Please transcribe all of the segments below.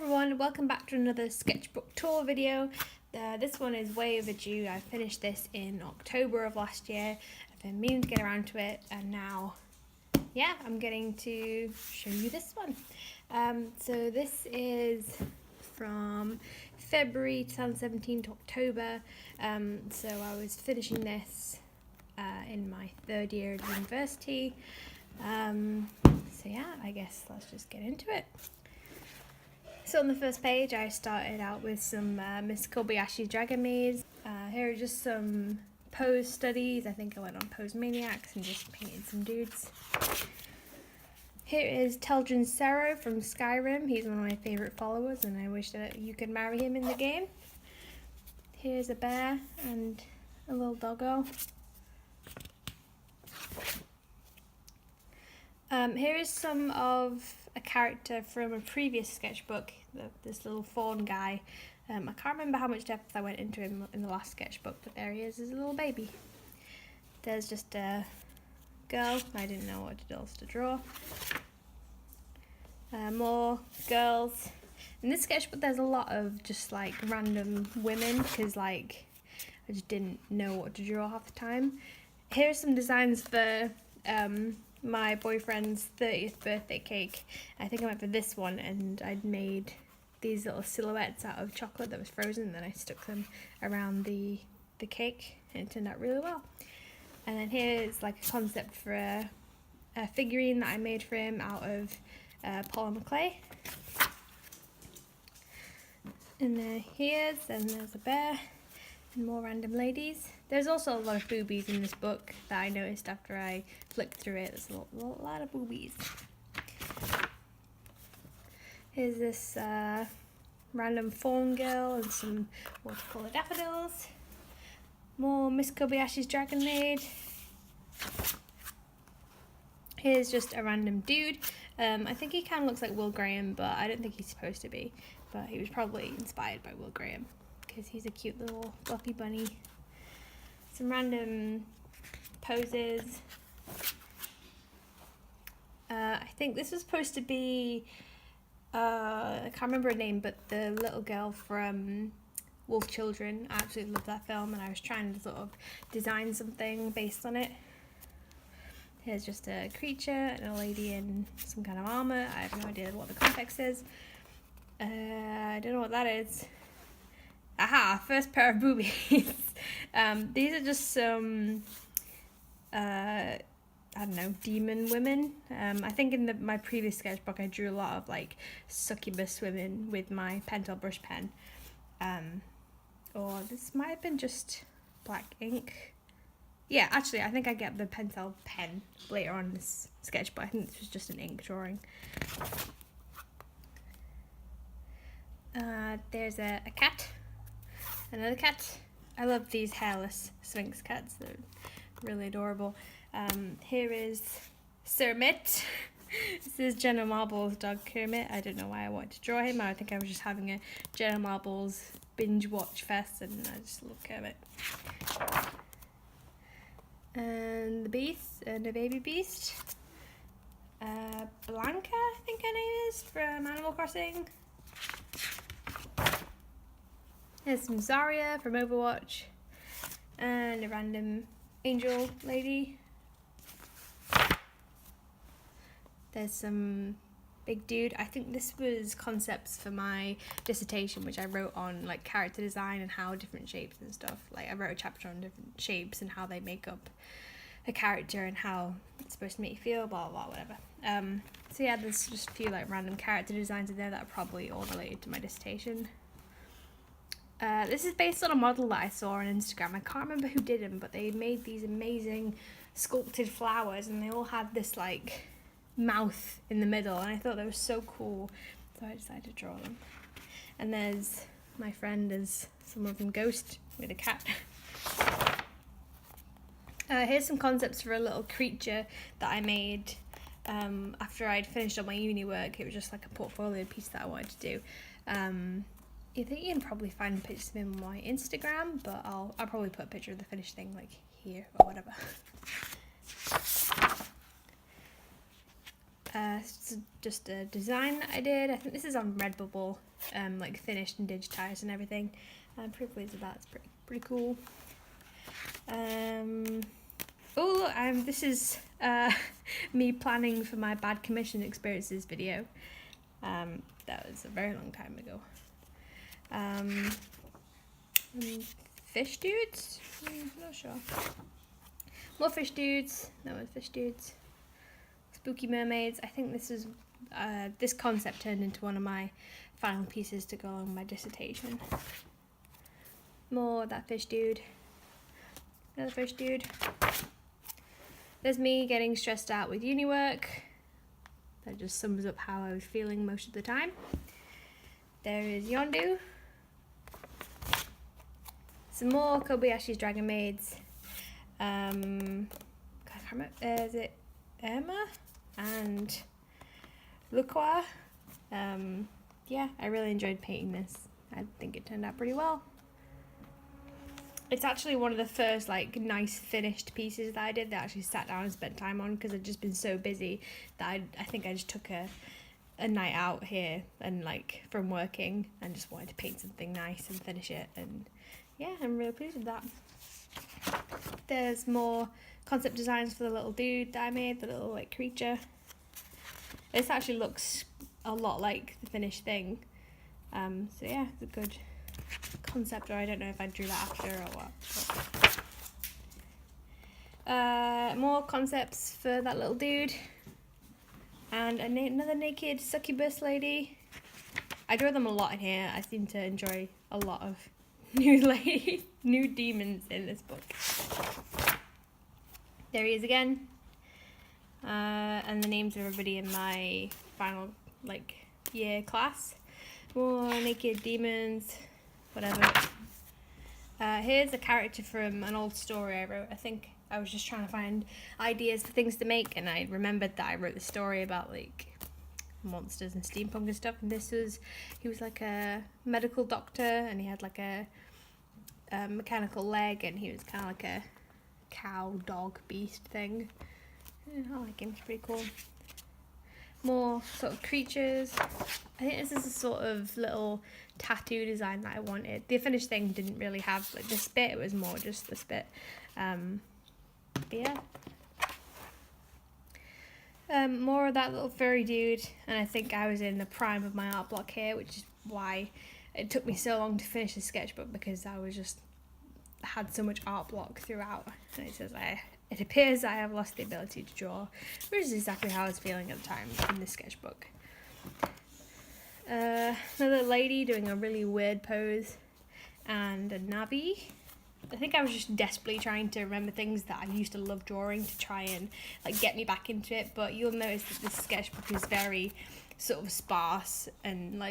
everyone, welcome back to another sketchbook tour video. This one is way overdue. I finished this in October of last year. I've been meaning to get around to it, and now, yeah, I'm getting to show you this one. So this is from February 2017 to October. So I was finishing this in my third year at university. So yeah, I guess let's just get into it. So on the first page I started out with some Miss Kobayashi's Dragon Maze. Here are just some pose studies. I think I went on Pose Maniacs and just painted some dudes. Here is Teldrin Sero from Skyrim. He's one of my favourite followers and I wish that you could marry him in the game. Here's a bear and a little doggo. Here is some of a character from a previous sketchbook, this little fawn guy. I can't remember how much depth I went into him in the last sketchbook, but there he is as a little baby. There's just a girl. I didn't know what else to draw. More girls. In this sketchbook there's a lot of just like random women because like I just didn't know what to draw half the time. Here are some designs for my boyfriend's 30th birthday cake. I think I went for this one and I'd made these little silhouettes out of chocolate that was frozen, and then I stuck them around the cake and it turned out really well. And then here's like a concept for a figurine that I made for him out of polymer clay. And there's a bear and more random ladies. There's also a lot of boobies in this book that I noticed after I flicked through it. There's a lot of boobies. Here's this random fawn girl and some watercolour daffodils. More Miss Kobayashi's Dragon Maid. Here's just a random dude. I think he kind of looks like Will Graham, but I don't think he's supposed to be. But he was probably inspired by Will Graham because he's a cute little fluffy bunny. Some random poses. I think this was supposed to be, I can't remember her name, but the little girl from Wolf Children. I absolutely love that film and I was trying to sort of design something based on it. Here's just a creature and a lady in some kind of armour. I have no idea what the context is. I don't know what that is. Aha, first pair of boobies. These are just some, I don't know, demon women. I think in my previous sketchbook I drew a lot of like succubus women with my Pentel brush pen. Or this might have been just black ink. Yeah, actually I think I get the Pentel pen later on in this sketchbook. I think this was just an ink drawing. There's a cat. Another cat. I love these hairless Sphinx cats. They're really adorable. Here is Kermit. This is Jenna Marbles' dog Kermit. I don't know why I wanted to draw him. I think I was just having a Jenna Marbles binge watch fest and I just love Kermit. And the beast, and a baby beast. Blanca, I think her name is, from Animal Crossing. There's some Zarya from Overwatch and a random angel lady. There's some big dude. I think this was concepts for my dissertation, which I wrote on like character design and how different shapes and stuff. Like I wrote a chapter on different shapes and how they make up a character and how it's supposed to make you feel, blah blah, whatever. So yeah, there's just a few like random character designs in there that are probably all related to my dissertation. This is based on a model that I saw on Instagram. I can't remember who did them, but they made these amazing sculpted flowers and they all had this like mouth in the middle and I thought they were so cool, so I decided to draw them. And there's my friend as someone from Ghost with a cat. Here's some concepts for a little creature that I made after I'd finished all my uni work. It was just like a portfolio piece that I wanted to do. I think you can probably find pictures of him on my Instagram, but I'll probably put a picture of the finished thing like here or whatever. It's just a design that I did. I think this is on Redbubble, like finished and digitized and everything. I'm pretty pleased with that. It's pretty cool. This is me planning for my bad commission experiences video. That was a very long time ago. Fish dudes? I'm not sure. More fish dudes. No more fish dudes. Spooky mermaids. I think this is this concept turned into one of my final pieces to go along with my dissertation. More of that fish dude. Another fish dude. There's me getting stressed out with uni work. That just sums up how I was feeling most of the time. There is Yondu. Some more Kobayashi's Dragon Maids. I can't remember. Is it Emma and Lukwa? Yeah, I really enjoyed painting this. I think it turned out pretty well. It's actually one of the first like nice finished pieces that I did that I actually sat down and spent time on, because I've just been so busy that I think I just took a night out here and like from working and just wanted to paint something nice and finish it, and yeah, I'm really pleased with that. There's more concept designs for the little dude that I made, the little like creature. This actually looks a lot like the finished thing. So yeah, it's a good concept, or I don't know if I drew that after or what. More concepts for that little dude. And another naked succubus lady. I draw them a lot in here. I seem to enjoy a lot of new demons in this book. There he is again. And the names of everybody in my final year class. More naked demons, whatever. Here's a character from an old story I wrote. I think I was just trying to find ideas for things to make, and I remembered that I wrote the story about monsters and steampunk and stuff, and he was like a medical doctor, and he had like a mechanical leg, and he was kind of like a cow dog beast thing. Yeah, I like him. It's pretty cool. More sort of creatures. I think this is a sort of little tattoo design that I wanted. The finished thing didn't really have this bit, it was more just this bit. But yeah. More of that little furry dude, and I think I was in the prime of my art block here, which is why it took me so long to finish the sketchbook, because I was just had so much art block throughout. And it says it appears I have lost the ability to draw, which is exactly how I was feeling at the time in this sketchbook. Another lady doing a really weird pose, and a Navi. I think I was just desperately trying to remember things that I used to love drawing to try and get me back into it, but you'll notice that this sketchbook is very sort of sparse, and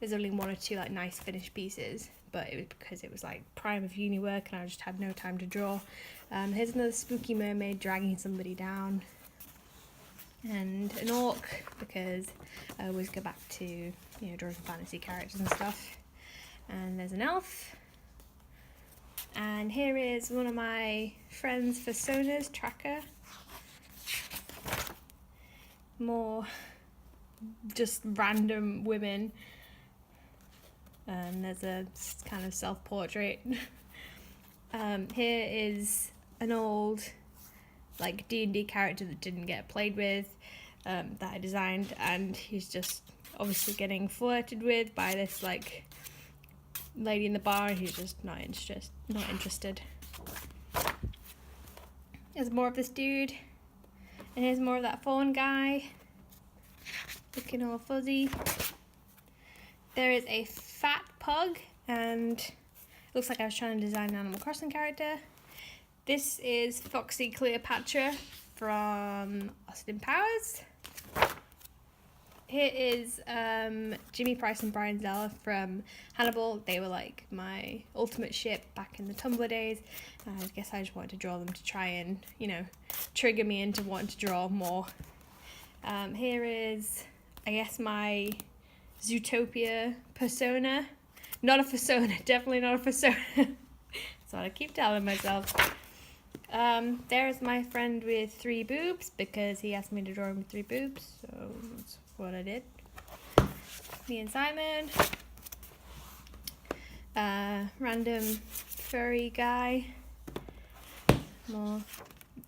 there's only one or two nice finished pieces, but it was because it was prime of uni work and I just had no time to draw. Here's another spooky mermaid dragging somebody down, and an orc, because I always go back to drawing fantasy characters and stuff. And there's an elf. And here is one of my friends for Sona's tracker. More just random women. And there's a kind of self-portrait. Here is an old D&D character that didn't get played with, that I designed, and he's just obviously getting flirted with by this lady in the bar, and he's just not interested. There's more of this dude, and here's more of that fawn guy looking all fuzzy. There is a fat pug, and it looks like I was trying to design an Animal Crossing character. This is Foxy Cleopatra from Austin Powers. Here is Jimmy Price and Brian Zeller from Hannibal. They were my ultimate ship back in the Tumblr days. I guess I just wanted to draw them to try and, trigger me into wanting to draw more. Here is, I guess, my Zootopia persona. Not a persona, definitely not a persona. That's what I keep telling myself. There's my friend with 3 boobs because he asked me to draw him with 3 boobs, so that's what I did. Me and Simon. Random furry guy. More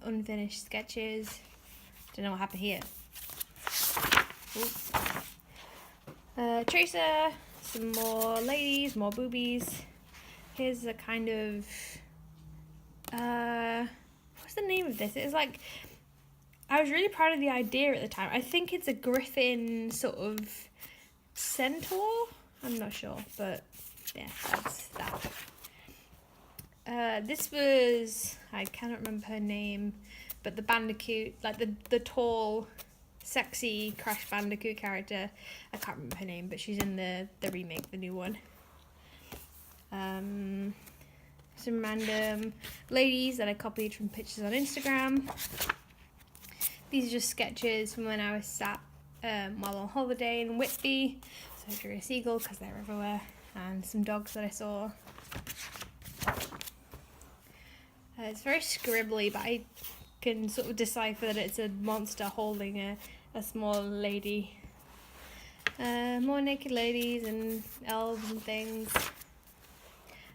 unfinished sketches. Don't know what happened here. Tracer. Some more ladies, more boobies. Here's a kind of what's the name of this? It's like, I was really proud of the idea at the time. I think it's a griffin sort of centaur. I'm not sure, but yeah, that's that. This was, I cannot remember her name, but the Bandicoot, like the tall, sexy Crash Bandicoot character. I can't remember her name, but she's in the remake, the new one. Some random ladies that I copied from pictures on Instagram. These are just sketches from when I was sat while on holiday in Whitby. So I drew a seagull because they're everywhere, and some dogs that I saw. It's very scribbly, but I can sort of decipher that it's a monster holding a small lady. More naked ladies and elves and things.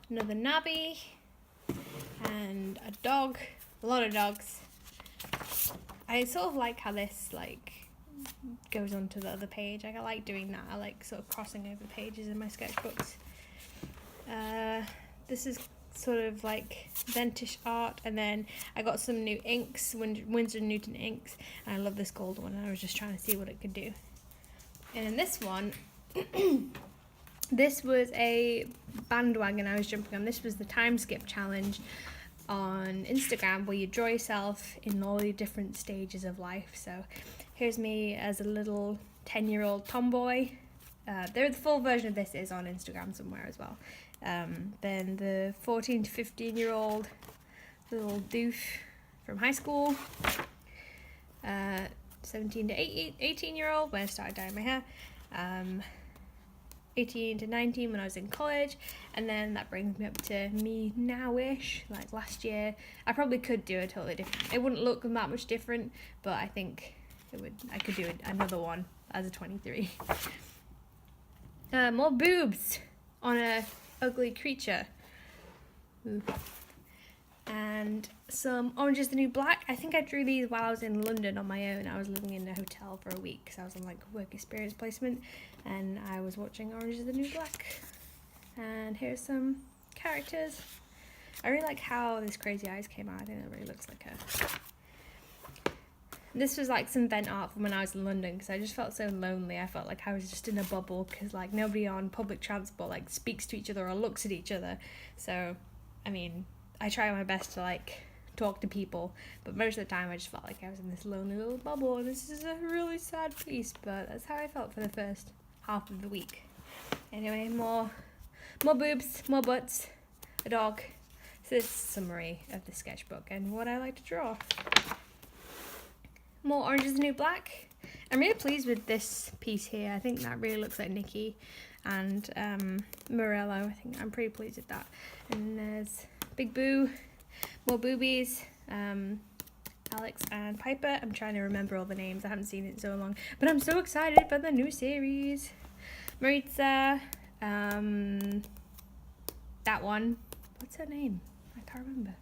Another nabby and a dog, a lot of dogs. I sort of like how this like goes onto the other page. Like, I like doing that. I like sort of crossing over pages in my sketchbooks. This is sort of like vintage art, and then I got some new inks, Winsor & Newton inks, and I love this gold one, and I was just trying to see what it could do. And in this one, this was a bandwagon I was jumping on. This was the time skip challenge on Instagram, where you draw yourself in all the different stages of life. So here's me as a little 10-year-old tomboy. The full version of this is on Instagram somewhere as well. Then the 14 to 15-year-old little doof from high school. 17 to 18-year-old when I started dyeing my hair. 18 to 19 when I was in college, and then that brings me up to me now-ish, like last year. I probably could do a totally different, it wouldn't look that much different, but I think I could do another one as a 23. More boobs on a ugly creature. Ooh. And some Orange is the New Black. I think I drew these while I was in London on my own. I was living in a hotel for a week because I was on like work experience placement, and I was watching Orange is the New Black. And here's some characters. I really like how this crazy eyes came out. I think it really looks like her. This was like some vent art from when I was in London because I just felt so lonely. I felt like I was just in a bubble because like nobody on public transport like speaks to each other or looks at each other. So, I mean, I try my best to like talk to people, but most of the time I just felt like I was in this lonely little bubble, and this is a really sad piece, but that's how I felt for the first half of the week. Anyway, more boobs, more butts, a dog. So this is a summary of the sketchbook and what I like to draw. More Orange is the New Black. I'm really pleased with this piece here. I think that really looks like Nikki and Morello. I think I'm pretty pleased with that. And there's Big Boo, more boobies, Alex and Piper. I'm trying to remember all the names. I haven't seen it in so long, but I'm so excited for the new series. Maritza, that one. What's her name? I can't remember.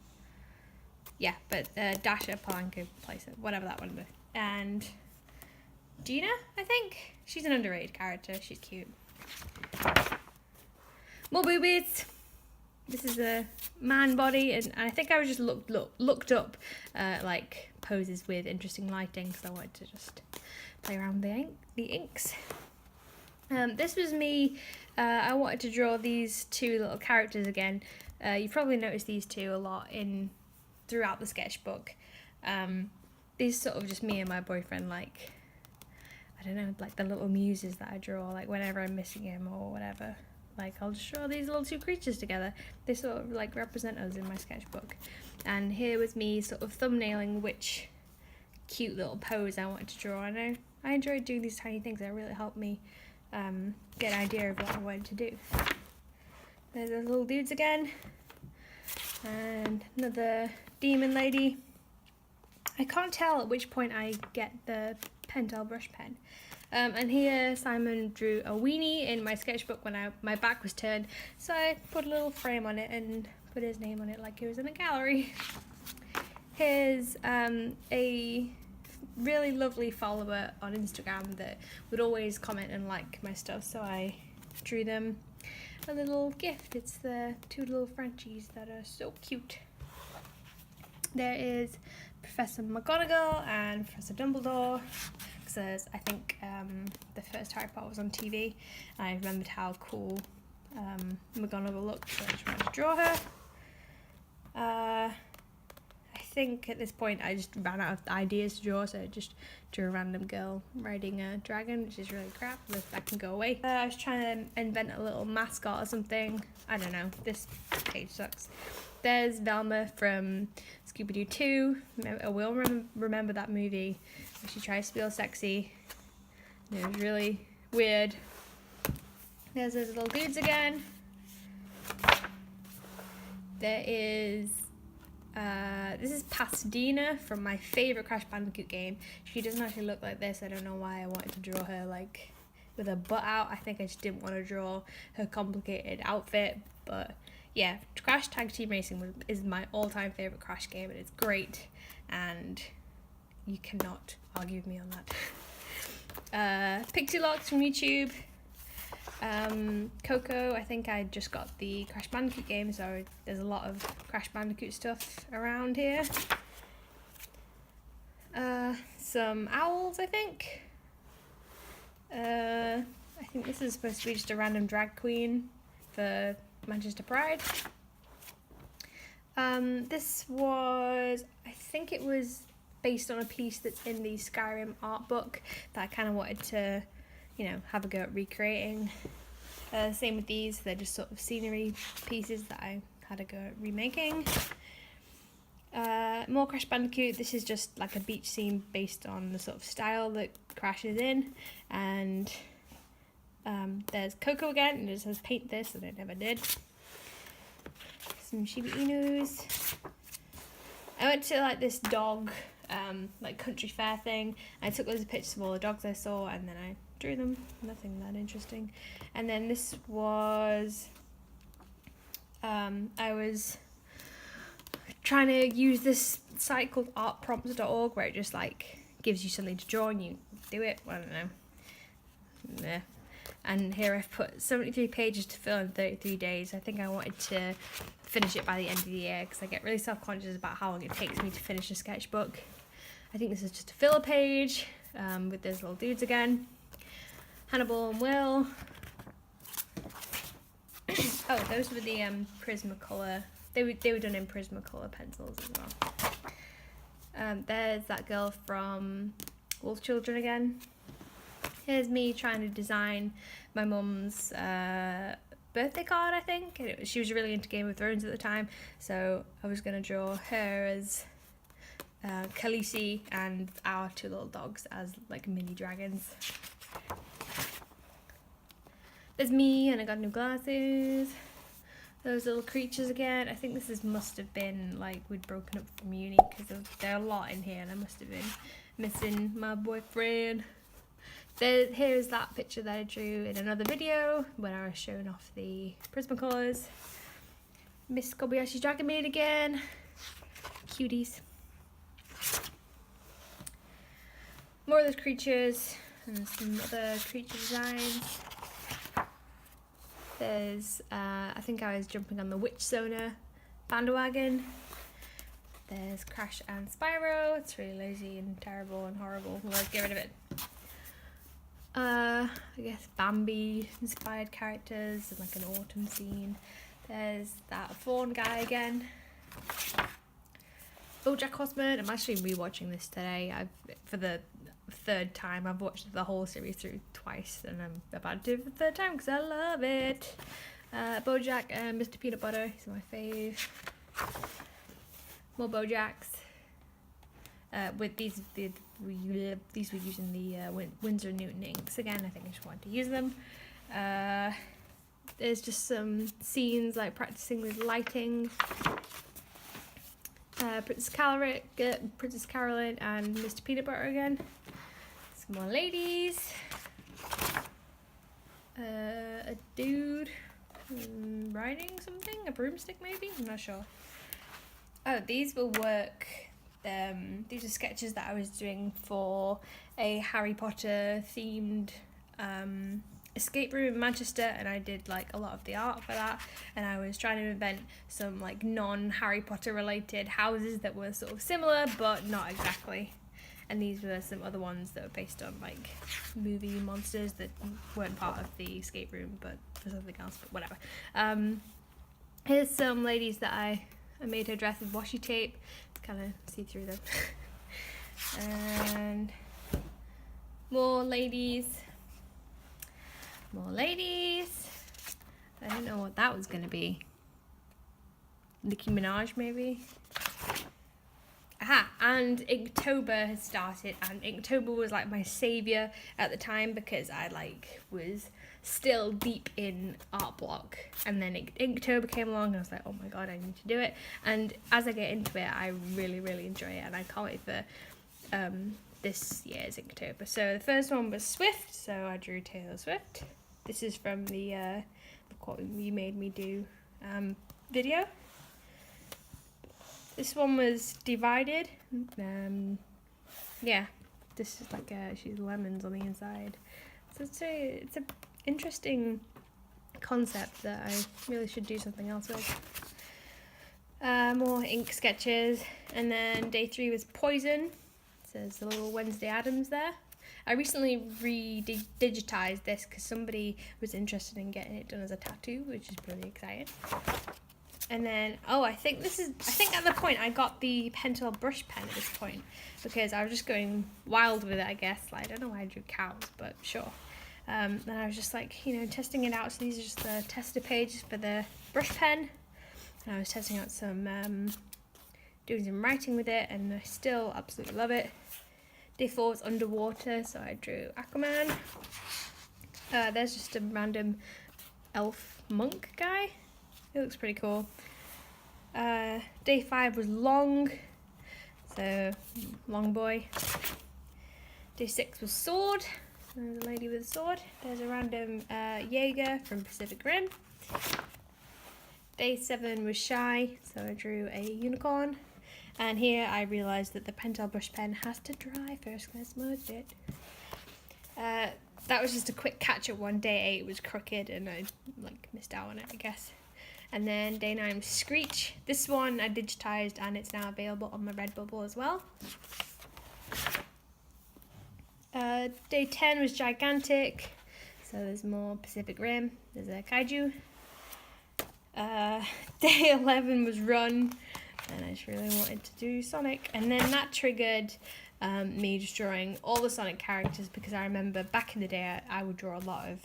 Yeah, but Dasha Palanca plays it, whatever that one was. And Gina, I think. She's an underrated character. She's cute. More boobies. This is a man body, and I think I was just looked up like poses with interesting lighting, because I wanted to just play around with the inks. This was me. I wanted to draw these two little characters again. You've probably noticed these two a lot throughout the sketchbook. These sort of just me and my boyfriend, like, I don't know, like the little muses that I draw, like whenever I'm missing him or whatever. Like, I'll just draw these little two creatures together. They sort of like represent us in my sketchbook. And here was me sort of thumbnailing which cute little pose I wanted to draw. And I enjoyed doing these tiny things. They really helped me get an idea of what I wanted to do. There's those little dudes again. And another demon lady. I can't tell at which point I get the Pentel brush pen. And here Simon drew a weenie in my sketchbook when my back was turned, so I put a little frame on it and put his name on it like he was in a gallery. Here's a really lovely follower on Instagram that would always comment and like my stuff, so I drew them a little gift. It's the two little Frenchies that are so cute. There is Professor McGonagall and Professor Dumbledore, because I think the first Harry Potter was on TV, and I remembered how cool McGonagall looked, so I just wanted to draw her. I think at this point I just ran out of ideas to draw, so I just drew a random girl riding a dragon, which is really crap, but that can go away. I was trying to invent a little mascot or something. I don't know, this page sucks. There's Velma from Scooby-Doo 2. I will remember that movie where she tries to be all sexy. It was really weird. There's those little dudes again. There is this is Pasadena from my favourite Crash Bandicoot game. She doesn't actually look like this. I don't know why I wanted to draw her like with her butt out. I think I just didn't want to draw her complicated outfit, but yeah, Crash Tag Team Racing is my all-time favourite Crash game, and it's great, and you cannot argue with me on that. Pixie-Locks from YouTube. Coco, I think I just got the Crash Bandicoot game, so there's a lot of Crash Bandicoot stuff around here. Some owls, I think. I think this is supposed to be just a random drag queen for Manchester Pride. This was, I think it was based on a piece that's in the Skyrim art book that I kind of wanted to, you know, have a go at recreating. Same with these, they're just sort of scenery pieces that I had a go at remaking. More Crash Bandicoot. This is just like a beach scene based on the sort of style that Crash is in, and there's Coco again, and it says paint this, and it never did. Some Shiba Inus. I went to like this dog like country fair thing. I took loads of pictures of all the dogs I saw, and then I drew them. Nothing that interesting. And then this was I was trying to use this site called artprompts.org, where it just like gives you something to draw and you do it. I don't know. Nah. And here I've put 73 pages to fill in 33 days. I think I wanted to finish it by the end of the year because I get really self-conscious about how long it takes me to finish a sketchbook. I think this is just a filler page with those little dudes again. Hannibal and Will. Oh, those were the Prismacolor. They were done in Prismacolor pencils as well. There's that girl from Wolf Children again. Here's me trying to design my mum's birthday card, I think. She was really into Game of Thrones at the time, so I was going to draw her as Khaleesi and our two little dogs as like mini dragons. There's me, and I got new glasses. Those little creatures again. I think this must have been like we'd broken up from uni, because there are a lot in here and I must have been missing my boyfriend. Here's that picture that I drew in another video when I was showing off the Prismacolors. Miss Kobayashi's Dragon Maid again. Cuties. More of those creatures and some other creature designs. There's, I think I was jumping on the Witch Sona bandwagon. There's Crash and Spyro. It's really lazy and terrible and horrible. Let's get rid of it. I guess Bambi inspired characters and like an autumn scene. There's that fawn guy again. BoJack Horseman. I'm actually rewatching this today. For the third time. I've watched the whole series through twice, and I'm about to do it for the third time because I love it. BoJack and Mr. Peanut Butter. He's my fave. More BoJacks. With these were using the Winsor Newton inks again. I think I just wanted to use them. There's just some scenes like practicing with lighting. Princess Caroline and Mr. Peanut Butter again. Some more ladies. A dude riding something, a broomstick maybe? I'm not sure. Oh, these will work. These are sketches that I was doing for a Harry Potter themed escape room in Manchester, and I did like a lot of the art for that, and I was trying to invent some like non-Harry Potter related houses that were sort of similar but not exactly, and these were some other ones that were based on like movie monsters that weren't part of the escape room but for something else, but whatever. Here's some ladies that I made her dress with washi tape to kind of see through them. And more ladies. More ladies. I don't know what that was going to be. Nicki Minaj, maybe? Aha! And Inktober has started, and Inktober was like my saviour at the time because I like was still deep in art block, and then Inktober came along and I was like, oh my god, I need to do it. And as I get into it, I really enjoy it, and I can't wait for this year's Inktober. So the first one was Swift, so I drew Taylor Swift. This is from the What You Made Me Do video. This one was Divided. Yeah, this is like she's lemons on the inside. So it's a interesting concept that I really should do something else with. More ink sketches, and then day 3 was Poison. There's a little Wednesday Addams there. I recently digitized this because somebody was interested in getting it done as a tattoo, which is pretty exciting. And then, I think at the point I got the Pentel brush pen at this point because I was just going wild with it, I guess. Like, I don't know why I drew cows, but sure. And I was just like, testing it out. So these are just the tester pages for the brush pen. And I was testing out some, doing some writing with it, and I still absolutely love it. Day 4 was Underwater, so I drew Aquaman. There's just a random elf monk guy. It looks pretty cool. Day 5 was Long, so Long Boy. Day 6 was Sword. There's a lady with a sword. There's a random Jaeger from Pacific Rim. Day 7 was Shy, so I drew a unicorn. And here I realised that the Pentel brush pen has to dry first because I smudged it. That was just a quick catch-up one. Day 8 was Crooked, and I missed out on it, I guess. And then day 9 was Screech. This one I digitized, and it's now available on my Redbubble as well. Day 10 was Gigantic. So there's more Pacific Rim. There's a kaiju. Day 11 was Run. And I just really wanted to do Sonic. And then that triggered me just drawing all the Sonic characters, because I remember back in the day I would draw a lot of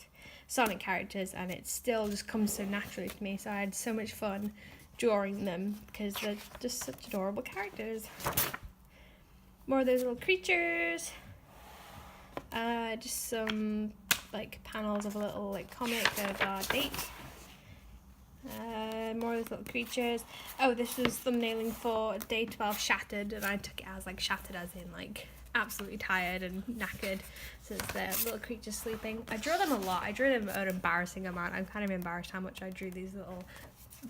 Sonic characters, and it still just comes so naturally to me. So I had so much fun drawing them because they're just such adorable characters. More of those little creatures. Just some panels of a little comic of our date. More of those little creatures. Oh, this was thumbnailing for day 12 Shattered, and I took it as shattered as in absolutely tired and knackered. So it's the little creatures sleeping. I draw them a lot. I drew them an embarrassing amount. I'm kind of embarrassed how much I drew these little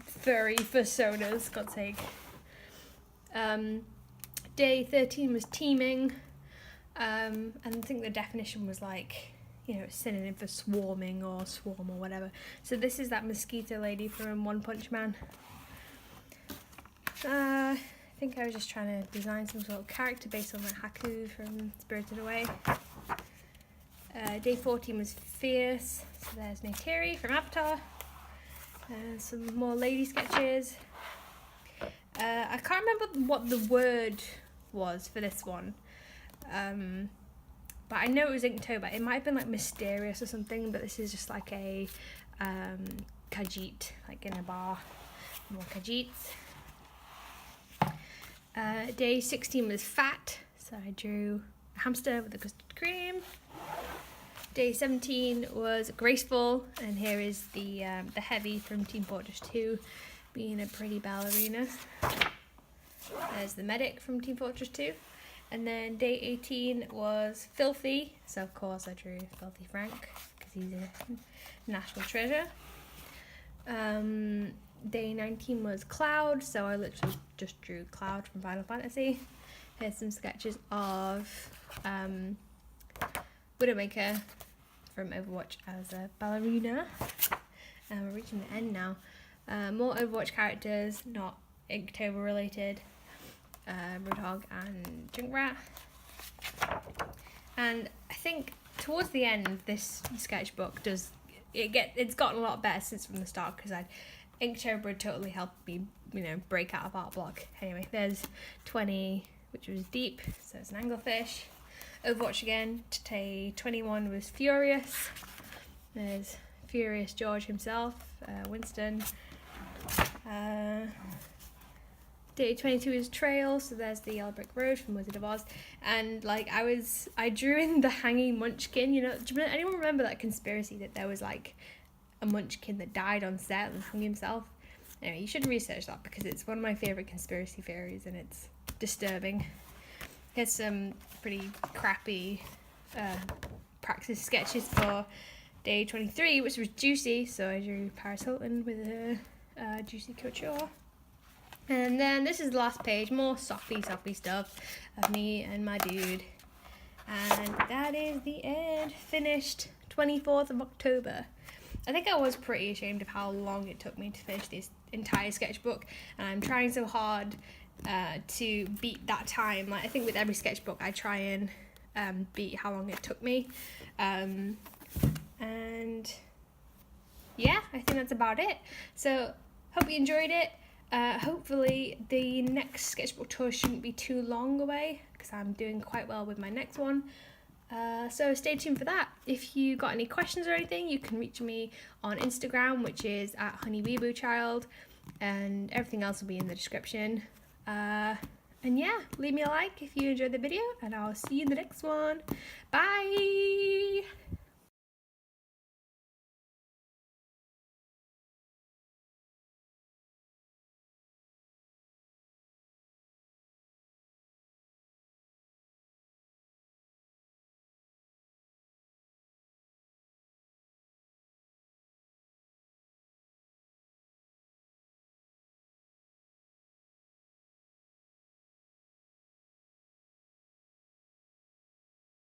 furry personas, God's sake. Day 13 was Teaming, and I think the definition was synonym for swarming or swarm or whatever. So this is that mosquito lady from One Punch Man. I think I was just trying to design some sort of character based on Haku from Spirited Away. Day 14 was Fierce. So there's Neytiri from Avatar. Some more lady sketches. I can't remember what the word was for this one. But I know it was Inktober. It might have been mysterious or something, but this is just a Khajiit, in a bar. More Khajiits. Day 16 was Fat, so I drew a hamster with a custard cream. Day 17 was Graceful, and here is the Heavy from Team Fortress 2 being a pretty ballerina. There's the medic from Team Fortress 2. And then day 18 was Filthy, so of course I drew Filthy Frank because he's a national treasure. Day 19 was Cloud, so I literally just drew Cloud from Final Fantasy. Here's some sketches of Widowmaker from Overwatch as a ballerina. We're reaching the end now. More Overwatch characters, not Inktober related. Roadhog and Junkrat. And I think towards the end this sketchbook it's gotten a lot better since from the start, because Inktober totally helped me, break out of art block. Anyway, there's 20, which was Deep, so it's an anglefish. Overwatch again. Day 21 was Furious. There's Furious George himself, Winston. Day 22 is Trail, so there's the Yellow Brick Road from Wizard of Oz. And like I drew in the hanging munchkin, anyone remember that conspiracy that there was like a munchkin that died on set and hung himself? Anyway, you should research that because it's one of my favourite conspiracy theories and it's disturbing. Here's some pretty crappy practice sketches for day 23, which was Juicy, so I drew Paris Hilton with a Juicy Couture. And then this is the last page, more soppy stuff of me and my dude. And that is the end, finished 24th of October. I think I was pretty ashamed of how long it took me to finish this entire sketchbook, and I'm trying so hard to beat that time. Like, I think with every sketchbook I try and beat how long it took me. And yeah, I think that's about it. So hope you enjoyed it. Hopefully the next sketchbook tour shouldn't be too long away because I'm doing quite well with my next one. So stay tuned for that. If you got any questions or anything, you can reach me on Instagram, which is @honeyweeboochild, and everything else will be in the description. And yeah, leave me a like if you enjoyed the video, and I'll see you in the next one. Bye!